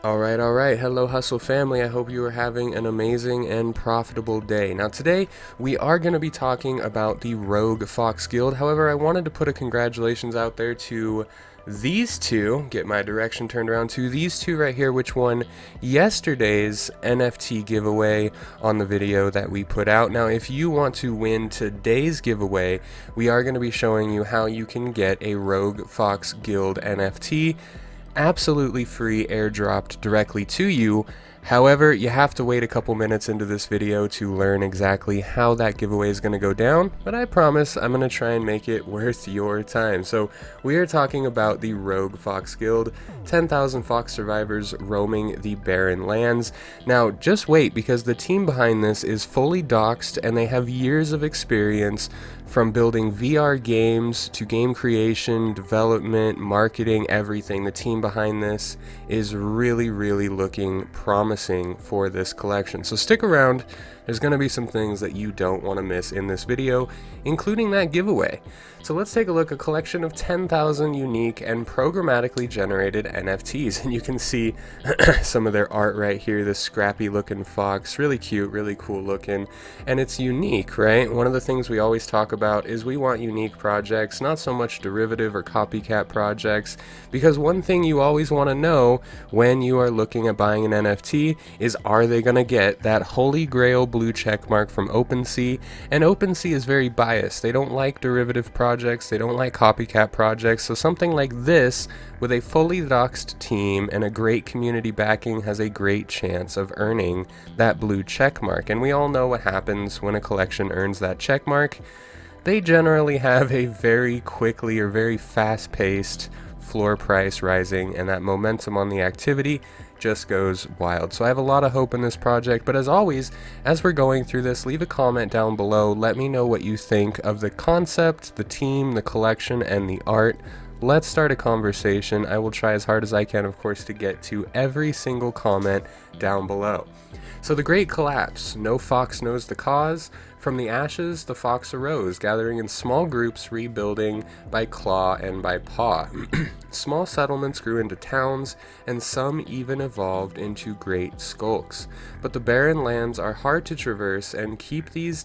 All right. Hello, Hustle family. I hope you are having an amazing and profitable day. Now, today we are going to be talking about the Rogue Fox Guild. However, I wanted to put a congratulations out there to these two, get my direction turned around to these two right here, which won yesterday's NFT giveaway on the video that we put out. Now, if you want to win today's giveaway, we are going to be showing you how you can get a Rogue Fox Guild NFT absolutely free, airdropped directly to you. However, you have to wait a couple minutes into this video to learn exactly how that giveaway is going to go down, but I promise I'm going to try and make it worth your time. So we are talking about the Rogue Fox Guild, 10,000 fox survivors roaming the barren lands. Now just wait, because the team behind this is fully doxed and they have years of experience from building VR games to game creation, development, marketing, everything. The team behind this is really looking promising for this collection. So stick around. There's going to be some things that you don't want to miss in this video, including that giveaway. So let's take a look at a collection of 10,000 unique and programmatically generated NFTs. And you can see some of their art right here, this scrappy looking fox, really cute, really cool looking, and it's unique, right? One of the things we always talk about is we want unique projects, not so much derivative or copycat projects, because one thing you always want to know when you are looking at buying an NFT is, are they going to get that holy grail blue check mark from OpenSea? And OpenSea is very biased. They don't like derivative projects, they don't like copycat projects, so something like this with a fully doxed team and a great community backing has a great chance of earning that blue check mark. And we all know what happens when a collection earns that check mark. They generally have a very quickly or very fast-paced floor price rising, and that momentum on the activity just goes wild. So I have a lot of hope in this project, but as always, as we're going through this, leave a comment down below. Let me know what you think of the concept, the team, the collection, and the art. Let's start a conversation. I will try as hard as I can, of course, to get to every single comment down below. So the Great Collapse. No fox knows the cause. From the ashes, the fox arose, gathering in small groups, rebuilding by claw and by paw. Small settlements grew into towns, and some even evolved into great skulks. But the barren lands are hard to traverse and keep these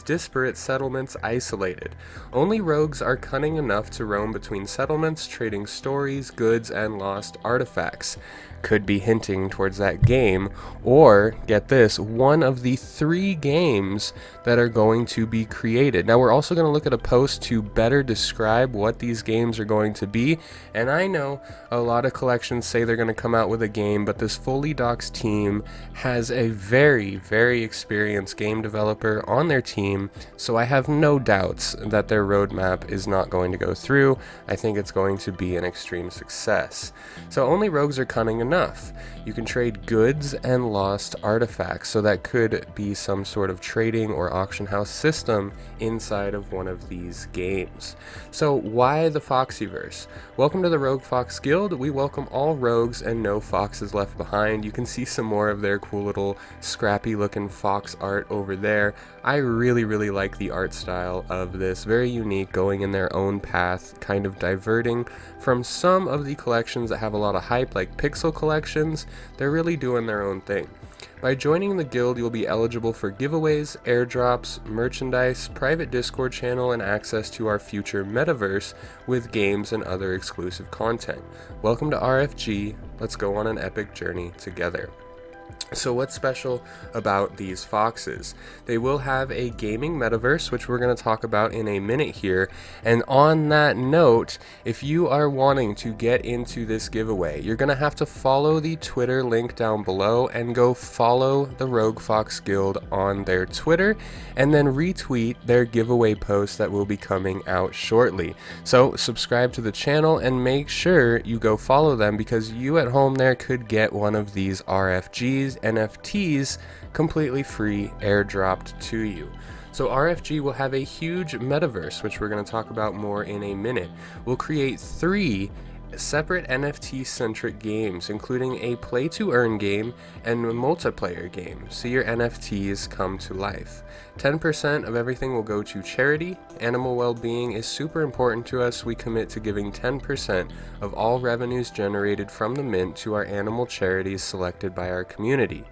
disparate settlements isolated. Only rogues are cunning enough to roam between settlements, trading stories, goods, and lost artifacts. Could be hinting towards that game, or, get this, one of the 3 games that are going to be created. Now we're also going to look at a post to better describe what these games are going to be, and I know a lot of collections say they're going to come out with a game, but this fully doxed team has a very experienced game developer on their team, so I have no doubts that their roadmap is not going to go through. I think it's going to be an extreme success. So only rogues are cunning enough. You can trade goods and lost artifacts, so that could be some sort of trading or auction house system inside of one of these games. So why the Foxyverse? Welcome to the Rogue Fox Guild. We welcome all rogues and no foxes left behind. You can see some more of their cool little scrappy looking fox art over there. I really like the art style of this, very unique, going in their own path, kind of diverting from some of the collections that have a lot of hype, like pixel collections. They're really doing their own thing. By joining the guild, you'll be eligible for giveaways, airdrops, merchandise, private Discord channel, and access to our future metaverse with games and other exclusive content. Welcome to RFG. Let's go on an epic journey together. So what's special about these foxes? They will have a gaming metaverse, which we're going to talk about in a minute here. And on that note, if you are wanting to get into this giveaway, you're going to have to follow the Twitter link down below and go follow the Rogue Fox Guild on their Twitter, and then retweet their giveaway post that will be coming out shortly. So subscribe to the channel and make sure you go follow them, because you at home there could get one of these RFGs, NFTs, completely free, airdropped to you. So RFG will have a huge metaverse, which we're going to talk about more in a minute. We'll create 3 separate NFT-centric games, including a play-to-earn game and a multiplayer game. See your NFTs come to life. 10% of everything will go to charity. Animal well-being is super important to us. We commit to giving 10% of all revenues generated from the mint to our animal charities selected by our community.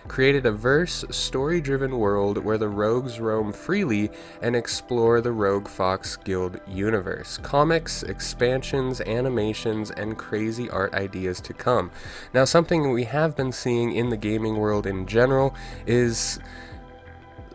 Created a verse, story-driven world where the rogues roam freely and explore the Rogue Fox Guild universe. Comics, expansions, animations, and crazy art ideas to come. Now, something we have been seeing in the gaming world in general is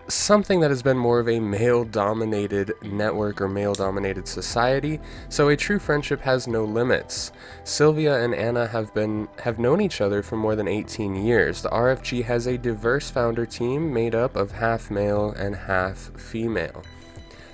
something that has been more of a male-dominated network or male-dominated society, so a true friendship has no limits. Sylvia and Anna have known each other for more than 18 years. The RFG has a diverse founder team made up of half male and half female.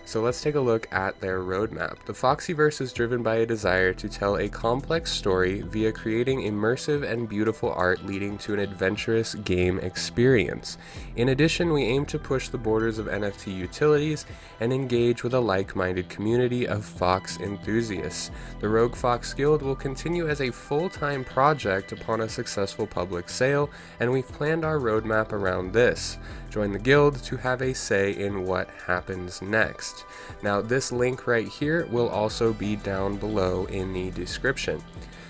So let's take a look at their roadmap. The Foxyverse is driven by a desire to tell a complex story via creating immersive and beautiful art leading to an adventurous game experience. In addition, we aim to push the borders of NFT utilities and engage with a like-minded community of Fox enthusiasts. The Rogue Fox Guild will continue as a full-time project upon a successful public sale, and we've planned our roadmap around this. Join the guild to have a say in what happens next. Now, this link right here will also be down below in the description.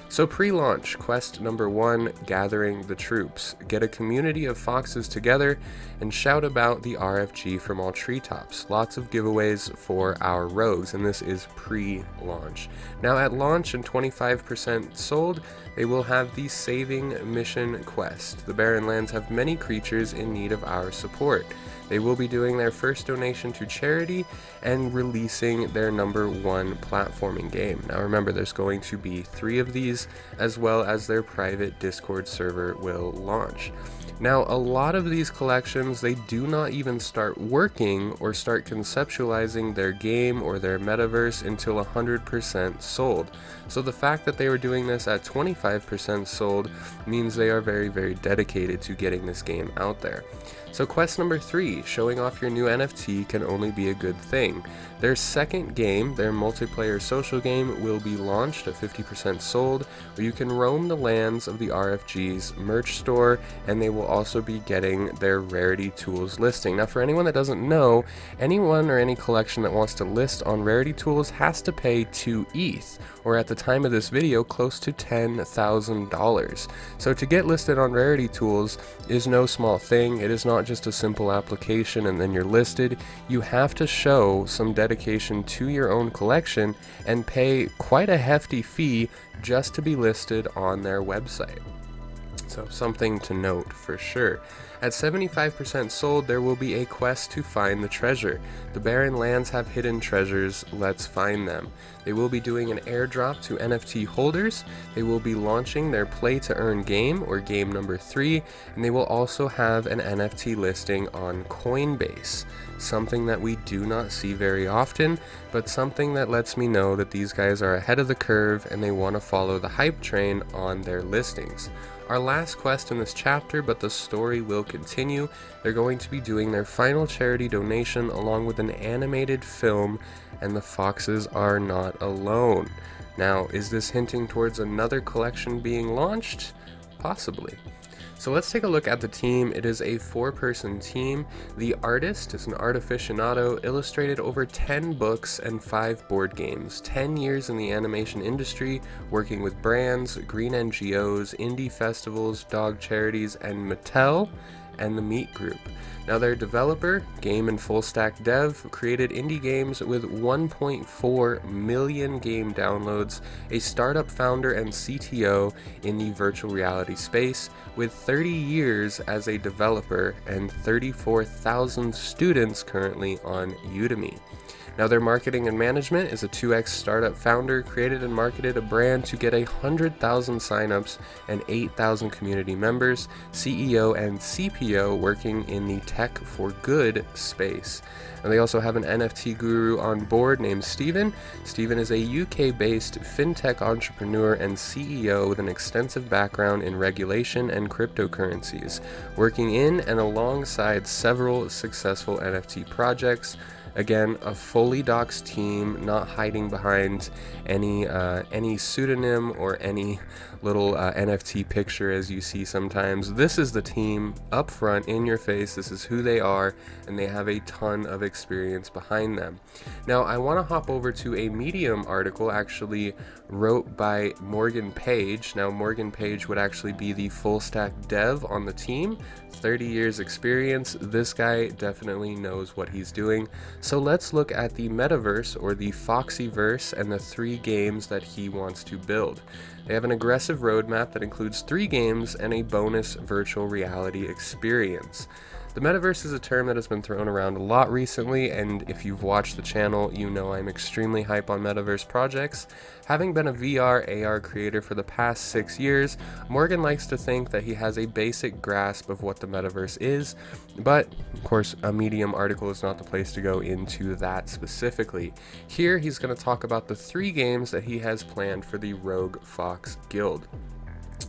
So pre-launch, quest number 1, gathering the troops. Get a community of foxes together and shout about the RFG from all treetops. Lots of giveaways for our rogues, and this is pre-launch. Now at launch and 25% sold, they will have the Saving Mission quest. The Barren Lands have many creatures in need of our support. They will be doing their first donation to charity and releasing their #1 platforming game. Now remember, there's going to be 3 of these, as well as their private Discord server will launch. Now, a lot of these collections, they do not even start working or start conceptualizing their game or their metaverse until 100% sold. So the fact that they were doing this at 25% sold means they are very, very dedicated to getting this game out there. So quest number 3, showing off your new NFT can only be a good thing. Their second game, their multiplayer social game, will be launched at 50% sold, where you can roam the lands of the RFG's merch store, and they will also be getting their rarity tools listing. Now for anyone that doesn't know, anyone or any collection that wants to list on rarity tools has to pay 2 ETH, or at the time of this video, close to $10,000. So to get listed on rarity tools is no small thing. It is not just a simple application and then you're listed. You have to show some dedication to your own collection and pay quite a hefty fee just to be listed on their website. So something to note for sure. At 75% sold, there will be a quest to find the treasure. The Barren Lands have hidden treasures, let's find them. They will be doing an airdrop to NFT holders. They will be launching their play to earn game, or game number 3, and they will also have an NFT listing on Coinbase. Something that we do not see very often, but something that lets me know that these guys are ahead of the curve and they want to follow the hype train on their listings. Our last quest in this chapter, but the story will continue. They're going to be doing their final charity donation along with an animated film, and the foxes are not alone. Now, is this hinting towards another collection being launched? Possibly. So let's take a look at the team. It is a 4-person team. The artist is an art aficionado, illustrated over 10 books and 5 board games, 10 years in the animation industry, working with brands, green NGOs, indie festivals, dog charities, and Mattel, and the Meat Group. Now their developer, game and full stack dev, created indie games with 1.4 million game downloads, a startup founder and CTO in the virtual reality space, with 30 years as a developer and 34,000 students currently on Udemy. Now their marketing and management is a 2x startup founder, created and marketed a brand to get 100,000 signups and 8,000 community members, CEO and CPO working in the tech for good space. And they also have an NFT guru on board named Steven. Steven is a UK-based fintech entrepreneur and CEO with an extensive background in regulation and cryptocurrencies, working in and alongside several successful NFT projects. Again, a fully doxed team, not hiding behind any pseudonym or any little NFT picture as you see sometimes. This is the team up front, in your face. This is who they are, and they have a ton of experience behind them. Now, I want to hop over to a Medium article actually wrote by Morgan Page. Now, Morgan Page would actually be the full stack dev on the team, 30 years experience. This guy definitely knows what he's doing. So let's look at the metaverse, or the Foxyverse, and the 3 games that he wants to build. They have an aggressive roadmap that includes 3 games and a bonus virtual reality experience. The metaverse is a term that has been thrown around a lot recently, and if you've watched the channel, you know I'm extremely hype on metaverse projects. Having been a VR, AR creator for the past 6 years, Morgan likes to think that he has a basic grasp of what the metaverse is, but of course a Medium article is not the place to go into that specifically. Here he's going to talk about the 3 games that he has planned for the Rogue Fox Guild.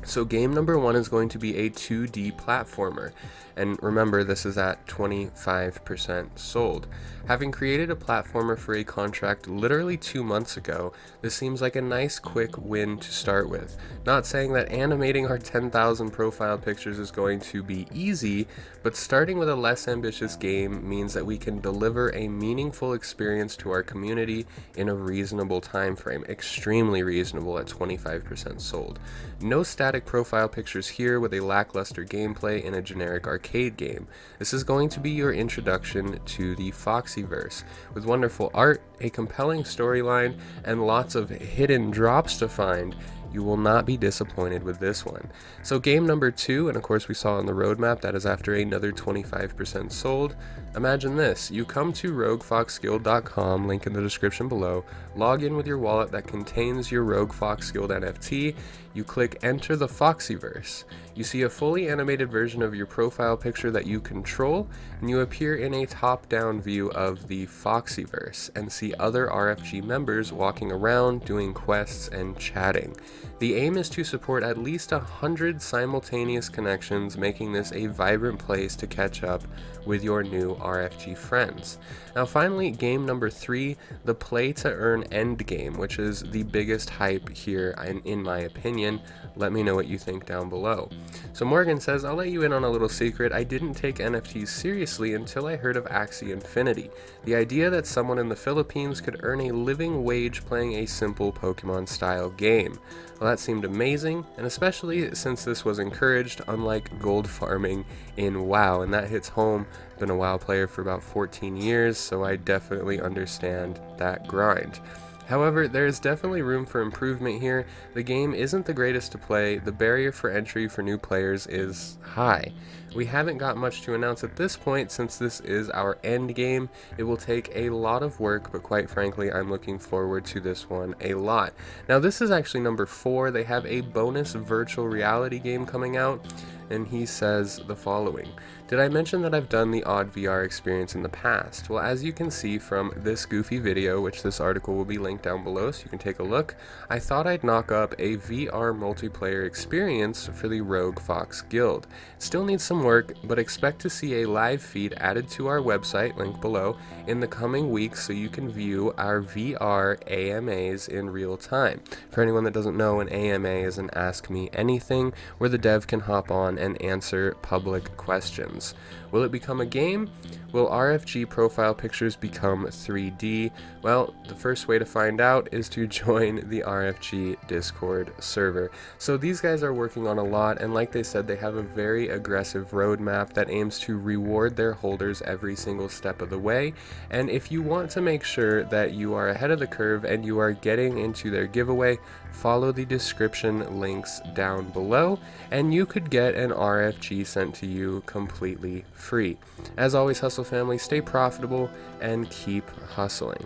So game number 1 is going to be a 2D platformer, and remember, this is at 25% sold. Having created a platformer for a contract literally 2 months ago, this seems like a nice quick win to start with. Not saying that animating our 10,000 profile pictures is going to be easy, but starting with a less ambitious game means that we can deliver a meaningful experience to our community in a reasonable time frame, extremely reasonable at 25% sold. No static profile pictures here with a lackluster gameplay in a generic arcade game. This is going to be your introduction to the Foxyverse, with wonderful art, a compelling storyline, and lots of hidden drops to find. You will not be disappointed with this one. So game number 2, and of course we saw on the roadmap that is after another 25% sold. Imagine this: you come to roguefoxguild.com, link in the description below, log in with your wallet that contains your Rogue Fox Guild NFT, you click enter the Foxyverse. You see a fully animated version of your profile picture that you control, and you appear in a top-down view of the Foxyverse and see other RFG members walking around, doing quests, and chatting. The aim is to support at least 100 simultaneous connections, making this a vibrant place to catch up with your new RFG friends. Now finally, game number 3, the play to earn end game, which is the biggest hype here in my opinion. Let me know what you think down below. So Morgan says, I'll let you in on a little secret. I didn't take NFTs seriously until I heard of Axie Infinity. The idea that someone in the Philippines could earn a living wage playing a simple Pokemon style game. Well, that seemed amazing, and especially since this was encouraged, unlike gold farming in WoW, and that hits home. I've been a WoW player for about 14 years, so I definitely understand that grind. However, there is definitely room for improvement here. The game isn't the greatest to play, the barrier for entry for new players is high. We haven't got much to announce at this point since this is our end game. It will take a lot of work, but quite frankly, I'm looking forward to this one a lot. Now this is actually number 4. They have a bonus virtual reality game coming out, and he says the following. Did I mention that I've done the odd VR experience in the past? Well, as you can see from this goofy video, which this article will be linked down below so you can take a look, I thought I'd knock up a VR multiplayer experience for the Rogue Fox Guild. It still needs some work, but expect to see a live feed added to our website, link below, in the coming weeks so you can view our VR AMAs in real time. For anyone that doesn't know, an AMA is an Ask Me Anything, where the dev can hop on and answer public questions. Will it become a game? Will RFG profile pictures become 3D? Well, the first way to find out is to join the RFG Discord server. So these guys are working on a lot, and like they said, they have a very aggressive roadmap that aims to reward their holders every single step of the way. And if you want to make sure that you are ahead of the curve and you are getting into their giveaway, follow the description links down below, and you could get an RFG sent to you completely free. As always, Hustle family, stay profitable and keep hustling.